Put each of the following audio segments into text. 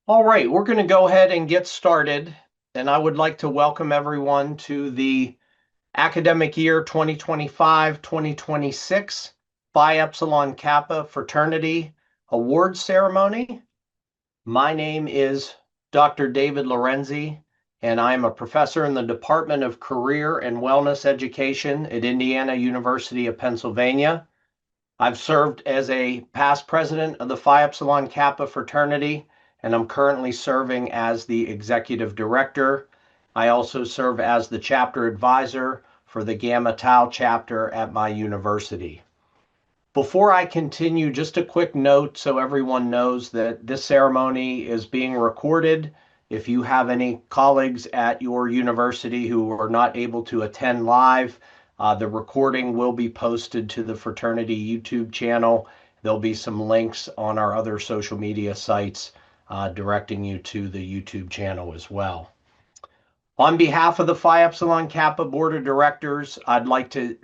All right, we're going to go ahead and get started. And I would like to welcome everyone to the academic year 2025-2026 Phi Epsilon Kappa Fraternity Awards Ceremony. My name is Dr. David Lorenzi, and I am a professor in the Department of Career and Wellness Education at Indiana University of Pennsylvania. I've served as a past president of the Phi Epsilon Kappa Fraternity, and I'm currently serving as the executive director. I also serve as the chapter advisor for the Gamma Tau chapter at my university. Before I continue, just a quick note so everyone knows that this ceremony is being recorded. If you have any colleagues at your university who are not able to attend live, the recording will be posted to the fraternity YouTube channel. There'll be some links on our other social media sites directing you to the YouTube channel as well. On behalf of the Phi Epsilon Kappa Board of Directors, I'd like to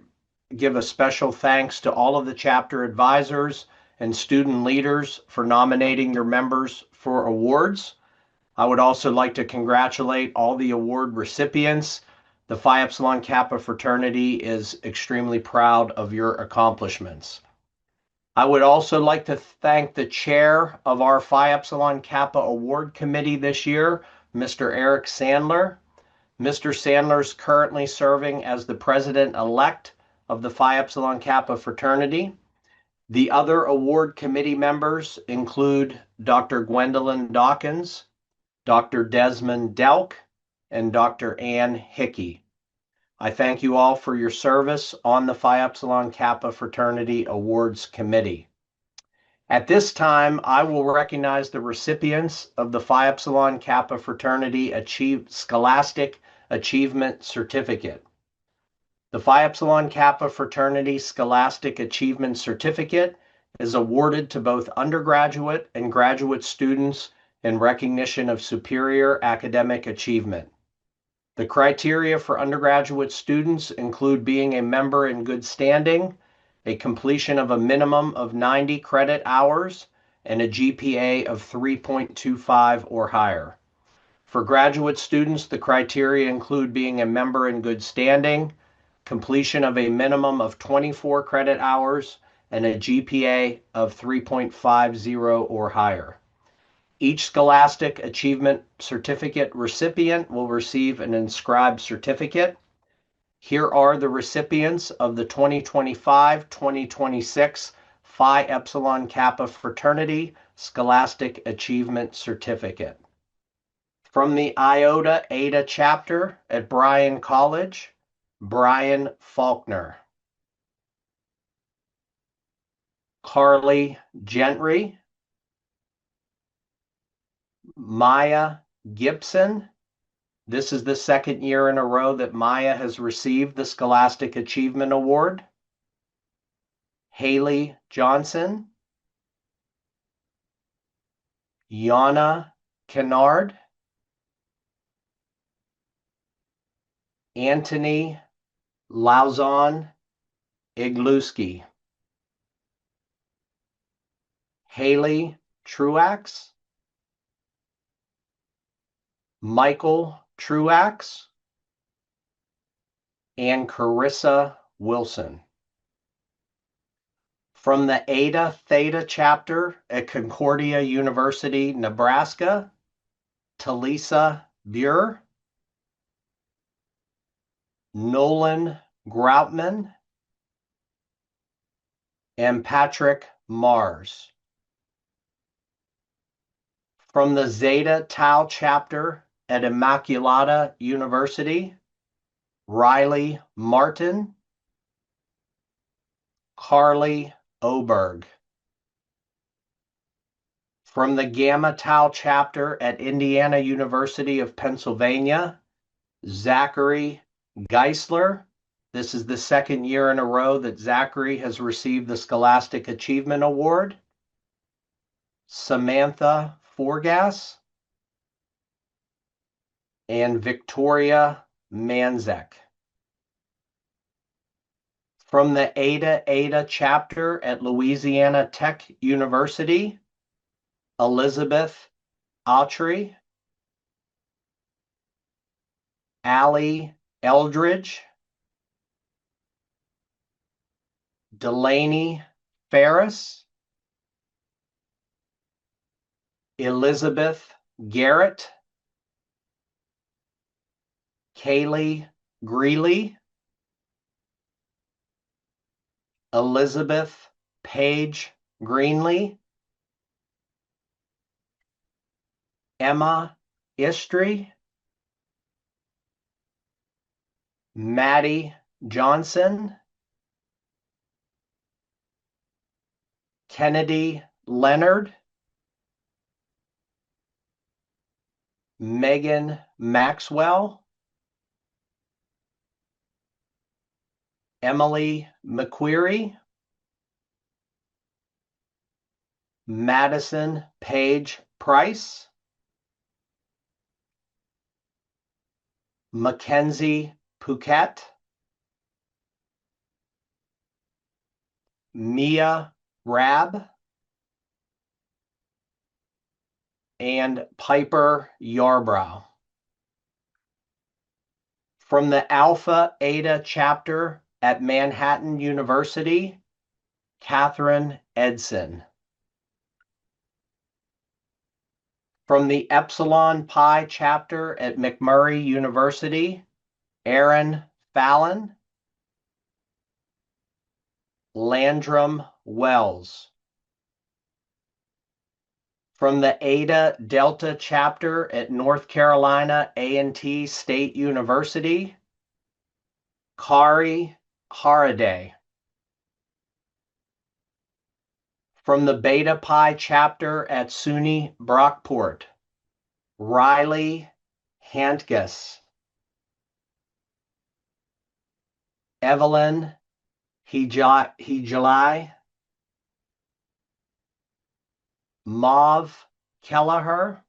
give a special thanks to all of the chapter advisors and student leaders for nominating their members for awards. I would also like to congratulate all the award recipients. The Phi Epsilon Kappa fraternity is extremely proud of your accomplishments. I would also like to thank the chair of our Phi Epsilon Kappa Award Committee this year, Mr. Eric Sandler. Mr. Sandler is currently serving as the president-elect of the Phi Epsilon Kappa fraternity. The other award committee members include Dr. Gwendolyn Dawkins, Dr. Desmond Delk, and Dr. Ann Hickey. I thank you all for your service on the Phi Epsilon Kappa Fraternity Awards Committee. At this time, I will recognize the recipients of the Phi Epsilon Kappa Fraternity Scholastic Achievement Certificate. The Phi Epsilon Kappa Fraternity Scholastic Achievement Certificate is awarded to both undergraduate and graduate students in recognition of superior academic achievement. The criteria for undergraduate students include being a member in good standing, a completion of a minimum of 90 credit hours, and a GPA of 3.25 or higher. For graduate students, the criteria include being a member in good standing, completion of a minimum of 24 credit hours, and a GPA of 3.50 or higher. Each Scholastic Achievement Certificate recipient will receive an inscribed certificate. Here are the recipients of the 2025-2026 Phi Epsilon Kappa Fraternity Scholastic Achievement Certificate. From the Iota Eta chapter at Bryan College, Brian Faulkner. Carly Gentry. Maya Gibson. This is the second year in a row that Maya has received the Scholastic Achievement Award. Haley Johnson. Yana Kennard. Anthony Lauzon Igluski. Haley Truax. Michael Truax, and Carissa Wilson. From the Eta Theta chapter at Concordia University, Nebraska, Talisa Buer, Nolan Groutman, and Patrick Mars. From the Zeta Tau chapter at Immaculata University, Riley Martin, Carly Oberg. From the Gamma Tau chapter at Indiana University of Pennsylvania, Zachary Geisler. This is the second year in a row that Zachary has received the Scholastic Achievement Award. Samantha Forgas, and Victoria Manzek. From the Eta Eta chapter at Louisiana Tech University, Elizabeth Autry, Allie Eldridge, Delaney Ferris, Elizabeth Garrett, Kaylee Greeley, Elizabeth Page Greenlee, Emma Istry, Maddie Johnson, Kennedy Leonard, Megan Maxwell, Emily McQueary, Madison Page Price, Mackenzie Pouquet, Mia Rab, and Piper Yarbrough. From the Alpha Eta chapter at Manhattan University, Catherine Edson. From the Epsilon Pi chapter at McMurray University, Aaron Fallon, Landrum Wells. From the Eta Delta chapter at North Carolina A&T State University, Kari Haraday. From the Beta Pi chapter at SUNY Brockport, Riley Hantges, Evelyn Hijali, Mauve Kelleher,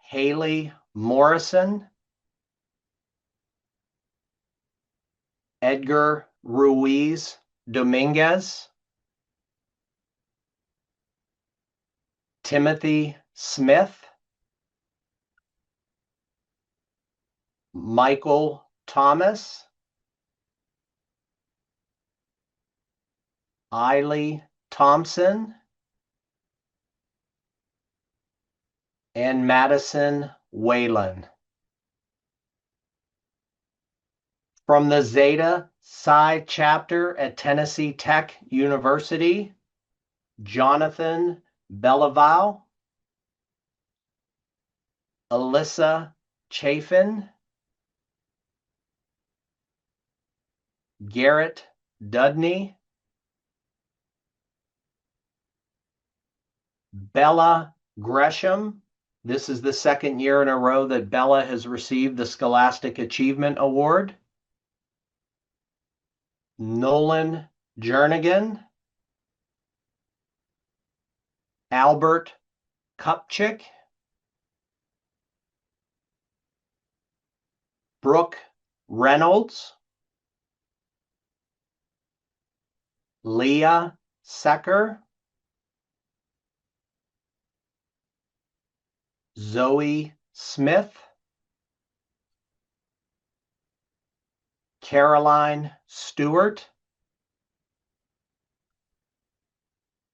Haley Morrison, Edgar Ruiz Dominguez, Timothy Smith, Michael Thomas, Eiley Thompson, and Madison Whalen. From the Zeta Psi chapter at Tennessee Tech University, Jonathan Bellavow, Alyssa Chafin, Garrett Dudney, Bella Gresham. This is the second year in a row that Bella has received the Scholastic Achievement Award. Nolan Jernigan, Albert Kupchik, Brooke Reynolds, Leah Secker, Zoe Smith, Caroline Stewart,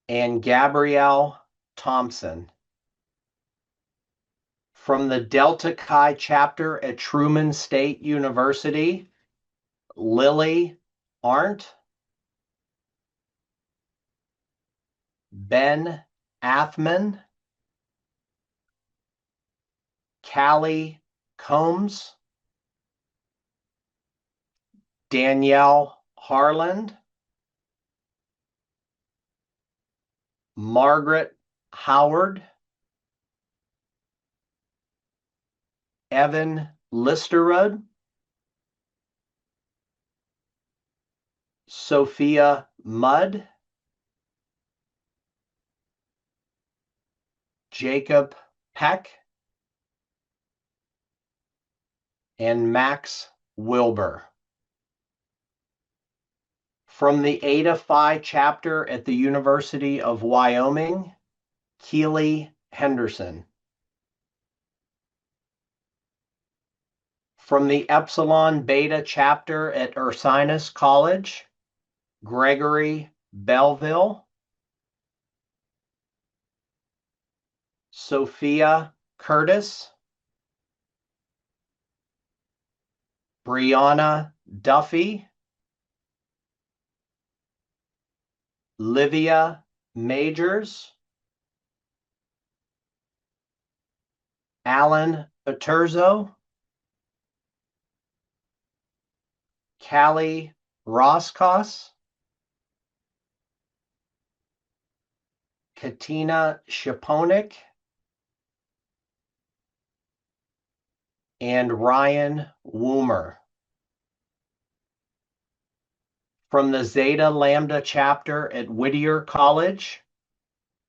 and Gabrielle Thompson. From the Delta Chi chapter at Truman State University, Lily Arndt, Ben Athman, Callie Combs, Danielle Harland, Margaret Howard, Evan Listerud, Sophia Mudd, Jacob Peck, and Max Wilbur. From the Eta Phi chapter at the University of Wyoming, Keely Henderson. From the Epsilon Beta chapter at Ursinus College, Gregory Belleville. Sophia Curtis. Brianna Duffy. Livia Majors. Alan Paterzo. Callie Roskos. Katina Shaponik. And Ryan Woomer. From the Zeta Lambda chapter at Whittier College,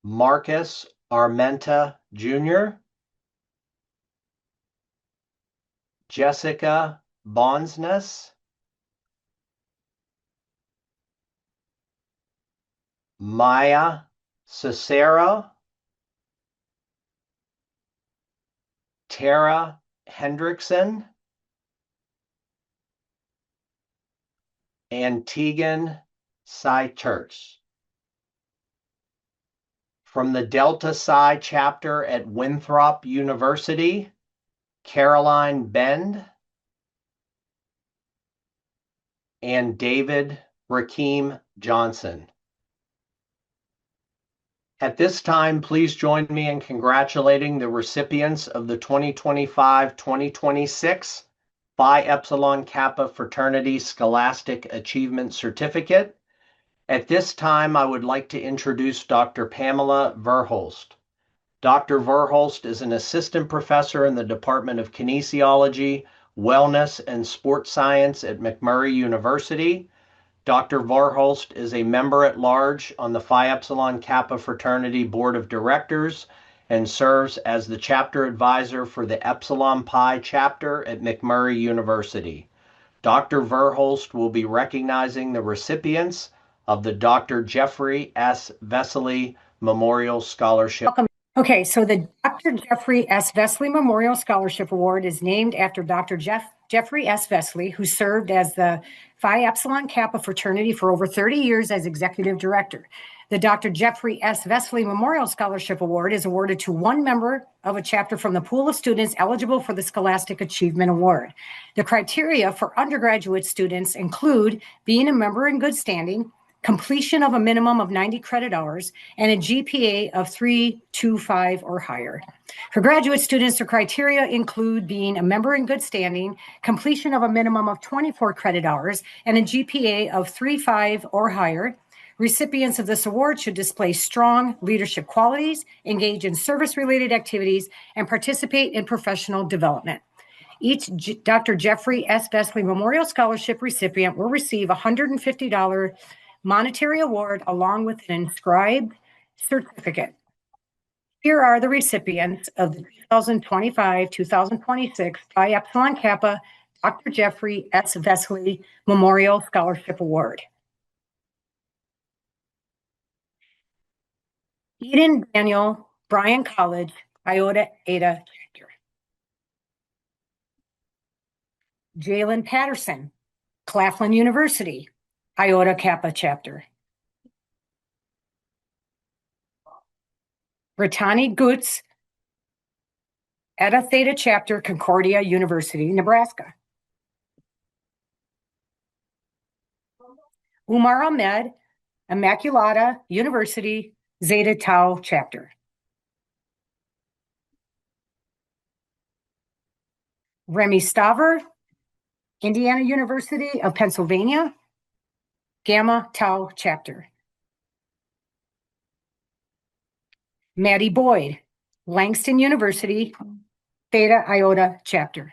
Marcus Armenta Jr., Jessica Bonsness, Maya Cicero, Tara Hendrickson, and Tegan Sy-Turks. From the Delta Psi chapter at Winthrop University, Caroline Bend, and David Rakeem Johnson. At this time, please join me in congratulating the recipients of the 2025-2026 Phi Epsilon Kappa Fraternity Scholastic Achievement Certificate. At this time, I would like to introduce Dr. Pamela Verholst. Dr. Verholst is an assistant professor in the Department of Kinesiology, Wellness, and Sports Science at McMurray University. Dr. Verholst is a member at large on the Phi Epsilon Kappa Fraternity Board of Directors and serves as the chapter advisor for the Epsilon Pi chapter at McMurray University. Dr. Verholst will be recognizing the recipients of the Dr. Jeffrey S. Vesely Memorial Scholarship. Welcome. Okay, so the Dr. Jeffrey S. Vesely Memorial Scholarship Award is named after Dr. Jeffrey S. Vesely, who served as the Phi Epsilon Kappa Fraternity for over 30 years as executive director. The Dr. Jeffrey S. Vesely Memorial Scholarship Award is awarded to one member of a chapter from the pool of students eligible for the Scholastic Achievement Award. The criteria for undergraduate students include being a member in good standing, completion of a minimum of 90 credit hours, and a GPA of 3.25 or higher. For graduate students, the criteria include being a member in good standing, completion of a minimum of 24 credit hours, and a GPA of 3.5 or higher. Recipients of this award should display strong leadership qualities, engage in service-related activities, and participate in professional development. Each Dr. Jeffrey S. Vesely Memorial Scholarship recipient will receive a $150 monetary award along with an inscribed certificate. Here are the recipients of the 2025-2026 Phi Epsilon Kappa Dr. Jeffrey S. Vesely Memorial Scholarship Award. Eden Daniel, Bryan College, Iota Eta chapter. Jalen Patterson, Claflin University, Iota Kappa chapter. Brittany Goots, Eta Theta chapter, Concordia University, Nebraska. Umar Ahmed, Immaculata University, Zeta Tau chapter. Remy Staver, Indiana University of Pennsylvania, Gamma Tau chapter. Maddie Boyd, Langston University, Theta Iota chapter.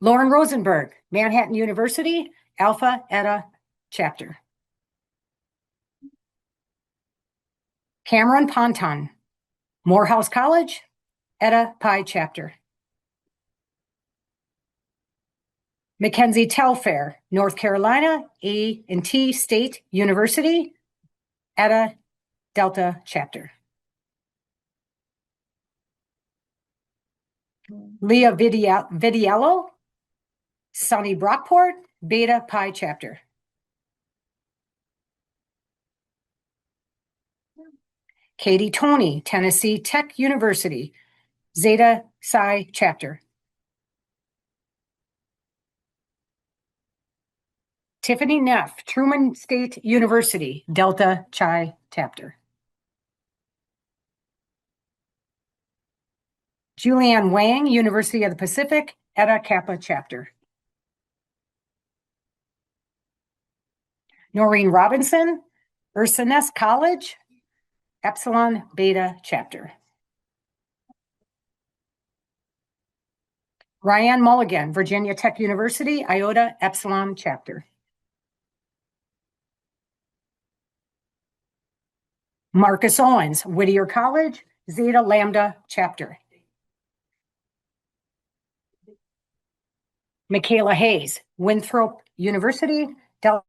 Lauren Rosenberg, Manhattan University, Alpha Eta chapter. Cameron Ponton, Morehouse College, Eta Pi chapter. Mackenzie Telfair, North Carolina, E&T State University, Eta Delta chapter. Leah Vidiello, Sonny Brockport, Beta Pi chapter. Katie Toney, Tennessee Tech University, Zeta Psi chapter. Tiffany Neff, Truman State University, Delta Chi chapter. Julianne Wang, University of the Pacific, Eta Kappa chapter. Noreen Robinson, Ursinus College, Epsilon Beta chapter. Ryan Mulligan, Virginia Tech University, Iota Epsilon chapter. Marcus Owens, Whittier College, Zeta Lambda chapter. Michaela Hayes, Winthrop University, Delta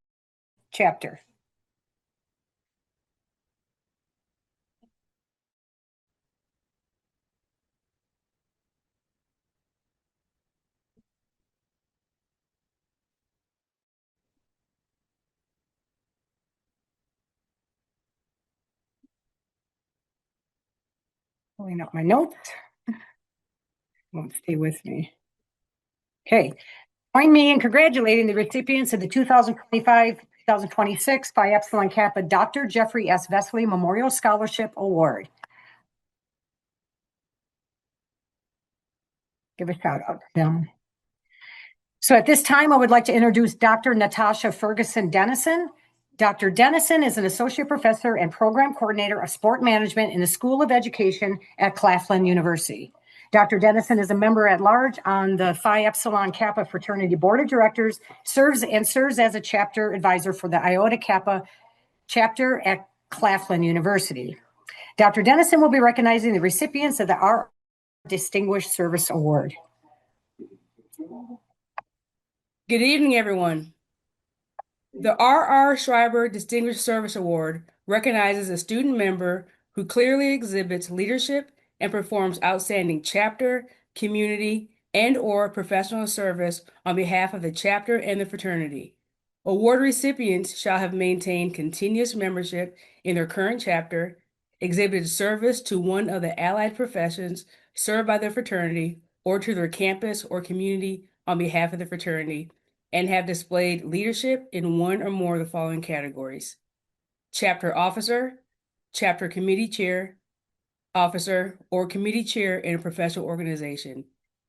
chapter. Pulling up my notes. Won't stay with me. Okay. Join me in congratulating the recipients of the 2025-2026 Phi Epsilon Kappa Dr. Jeffrey S. Vesley Memorial Scholarship Award. Give a shout out to them. So at this time, I would like to introduce Dr. Natasha Ferguson Dennison. Dr. Dennison is an associate professor and program coordinator of sport management in the School of Education at Claflin University. Dr. Dennison is a member at large on the Phi Epsilon Kappa Fraternity Board of Directors, serves as a chapter advisor for the Iota Kappa chapter at Claflin University. Dr. Dennison will be recognizing the recipients of the R Distinguished Service Award. Good evening, everyone. The R.R. Schreiber Distinguished Service Award recognizes a student member who clearly exhibits leadership and performs outstanding chapter, community, and/or professional service on behalf of the chapter and the fraternity. Award recipients shall have maintained continuous membership in their current chapter, exhibited service to one of the allied professions served by the fraternity or to their campus or community on behalf of the fraternity, and have displayed leadership in one or more of the following categories: chapter officer, chapter committee chair, officer, or committee chair in a professional organization,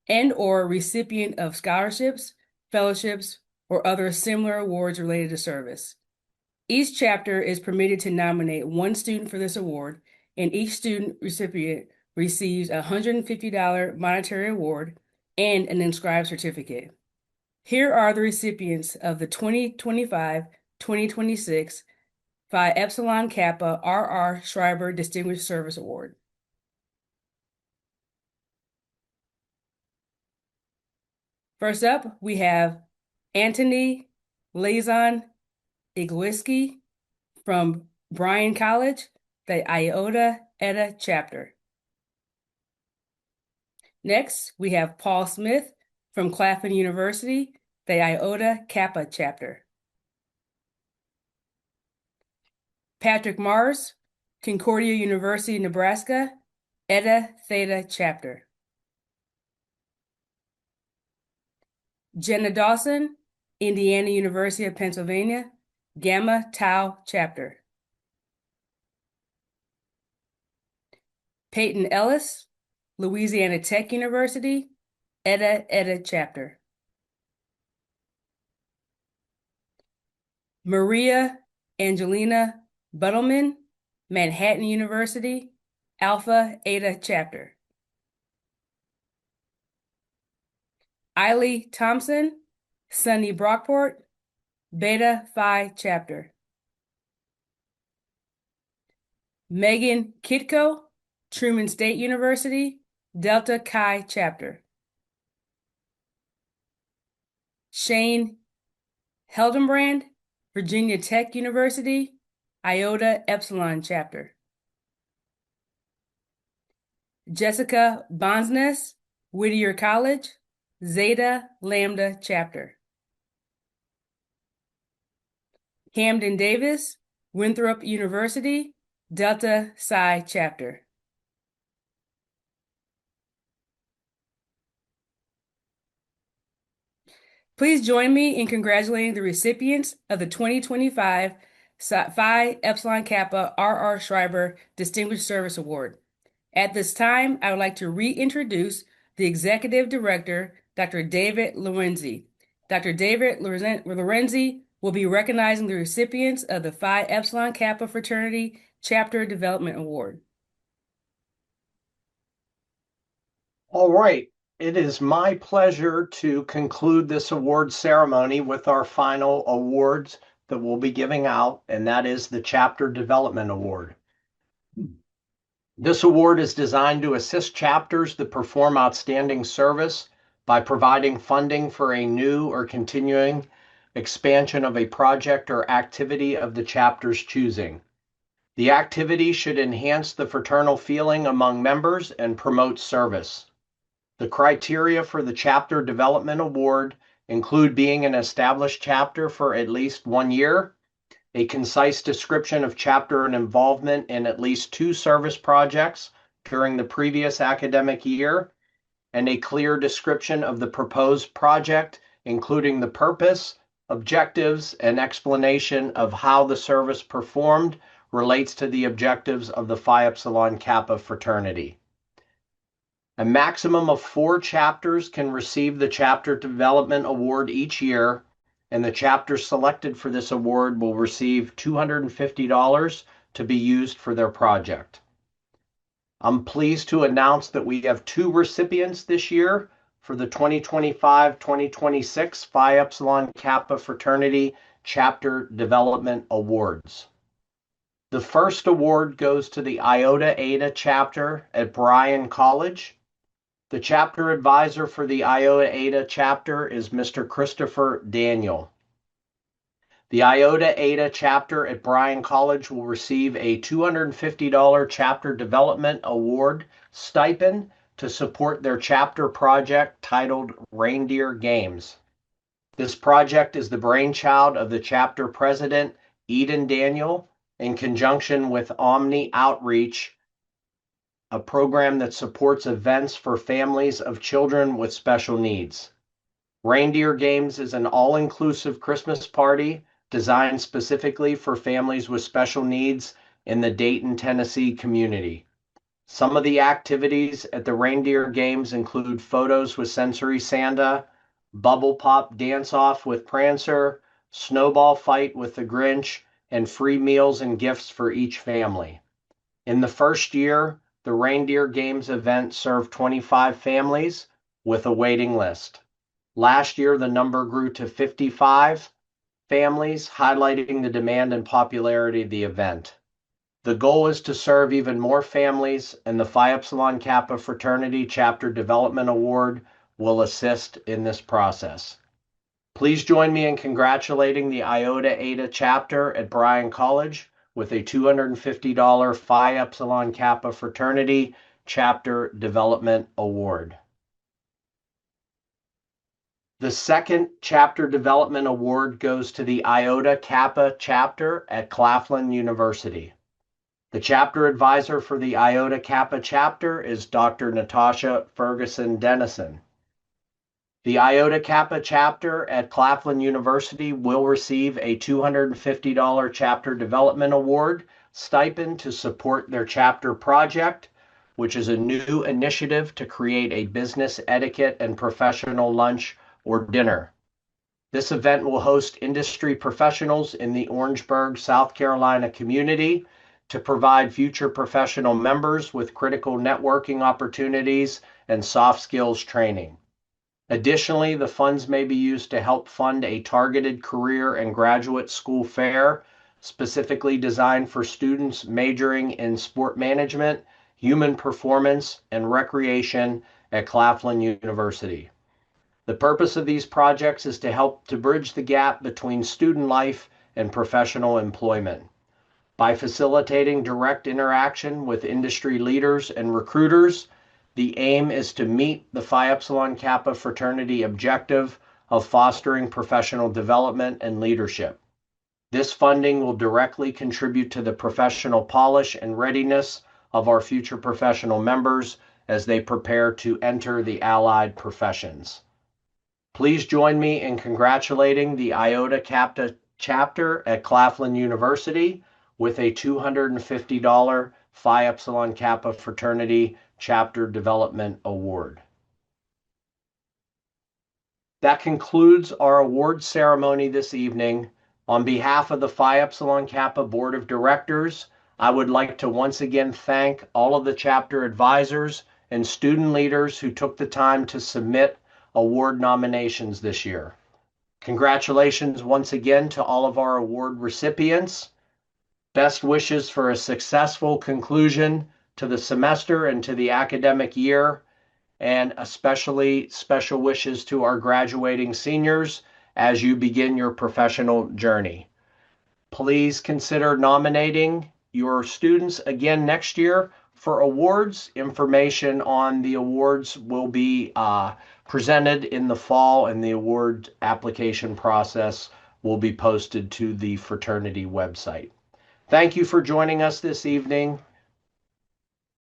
and/or recipient of scholarships, fellowships, or other similar awards related to service. Each chapter is permitted to nominate one student for this award, and each student recipient receives a $150 monetary award and an inscribed certificate. Here are the recipients of the 2025-2026 Phi Epsilon Kappa R.R. Schreiber Distinguished Service Award. First up, we have Anthony Lazon Igleski from Bryan College, the Iota Eta chapter. Next, we have Paul Smith from Claflin University, the Iota Kappa chapter. Patrick Mars, Concordia University, Nebraska, Eta Theta chapter. Jenna Dawson, Indiana University of Pennsylvania, Gamma Tau chapter. Peyton Ellis, Louisiana Tech University, Eta chapter. Maria Angelina Buttleman, Manhattan University, Alpha Eta chapter. Eiley Thompson, Sonny Brockport, Beta Phi chapter. Megan Kitko, Truman State University, Delta Chi chapter. Shane Heldenbrand, Virginia Tech University, Iota Epsilon chapter. Jessica Bonsness, Whittier College, Zeta Lambda Chapter. Hamden Davis, Winthrop University, Delta Psi Chapter. Please join me in congratulating the recipients of the 2025 Phi Epsilon Kappa R.R. Schreiber Distinguished Service Award. At this time, I would like to reintroduce the Executive Director, Dr. David Lorenzi. Dr. David Lorenzi will be recognizing the recipients of the Phi Epsilon Kappa Fraternity Chapter Development Award. All right. It is my pleasure to conclude this award ceremony with our final awards that we'll be giving out, and that is the Chapter Development Award. This award is designed to assist chapters that perform outstanding service by providing funding for a new or continuing expansion of a project or activity of the chapter's choosing. The activity should enhance the fraternal feeling among members and promote service. The criteria for the Chapter Development Award include being an established chapter for at least 1 year, a concise description of chapter and involvement in at least 2 service projects during the previous academic year, and a clear description of the proposed project, including the purpose, objectives, and explanation of how the service performed relates to the objectives of the Phi Epsilon Kappa fraternity. A maximum of 4 chapters can receive the Chapter Development Award each year, and the chapters selected for this award will receive $250 to be used for their project. I'm pleased to announce that we have 2 recipients this year for the 2025-2026 Phi Epsilon Kappa Fraternity Chapter Development Awards. The first award goes to the Iota Eta chapter at Bryan College. The chapter advisor for the Iota Eta chapter is Mr. Christopher Daniel. The Iota Eta chapter at Bryan College will receive a $250 Chapter Development Award stipend to support their chapter project titled Reindeer Games. This project is the brainchild of the chapter president, Eden Daniel, in conjunction with Omni Outreach, a program that supports events for families of children with special needs. Reindeer Games is an all-inclusive Christmas party designed specifically for families with special needs in the Dayton, Tennessee community. Some of the activities at the Reindeer Games include photos with Sensory Santa, bubble pop dance-off with Prancer, snowball fight with the Grinch, and free meals and gifts for each family. In the first year, the Reindeer Games event served 25 families with a waiting list. Last year, the number grew to 55 families, highlighting the demand and popularity of the event. The goal is to serve even more families, and the Phi Epsilon Kappa Fraternity Chapter Development Award will assist in this process. Please join me in congratulating the Iota Eta chapter at Bryan College with a $250 Phi Epsilon Kappa Fraternity Chapter Development Award. The second Chapter Development Award goes to the Iota Kappa chapter at Claflin University. The chapter advisor for the Iota Kappa chapter is Dr. Natasha Ferguson Dennison. The Iota Kappa chapter at Claflin University will receive a $250 Chapter Development Award stipend to support their chapter project, which is a new initiative to create a business etiquette and professional lunch or dinner. This event will host industry professionals in the Orangeburg, South Carolina community to provide future professional members with critical networking opportunities and soft skills training. Additionally, the funds may be used to help fund a targeted career and graduate school fair specifically designed for students majoring in sport management, human performance, and recreation at Claflin University. The purpose of these projects is to help to bridge the gap between student life and professional employment. By facilitating direct interaction with industry leaders and recruiters, The aim is to meet the Phi Epsilon Kappa fraternity objective of fostering professional development and leadership. This funding will directly contribute to the professional polish and readiness of our future professional members as they prepare to enter the allied professions. Please join me in congratulating the Iota Kappa chapter at Claflin University with a $250 Phi Epsilon Kappa Fraternity Chapter Development Award. That concludes our award ceremony this evening. On behalf of the Phi Epsilon Kappa Board of Directors, I would like to once again thank all of the chapter advisors and student leaders who took the time to submit award nominations this year. Congratulations once again to all of our award recipients. Best wishes for a successful conclusion to the semester and to the academic year, and especially special wishes to our graduating seniors as you begin your professional journey. Please consider nominating your students again next year for awards. Information on the awards will be presented in the fall, and the award application process will be posted to the fraternity website. Thank you for joining us this evening.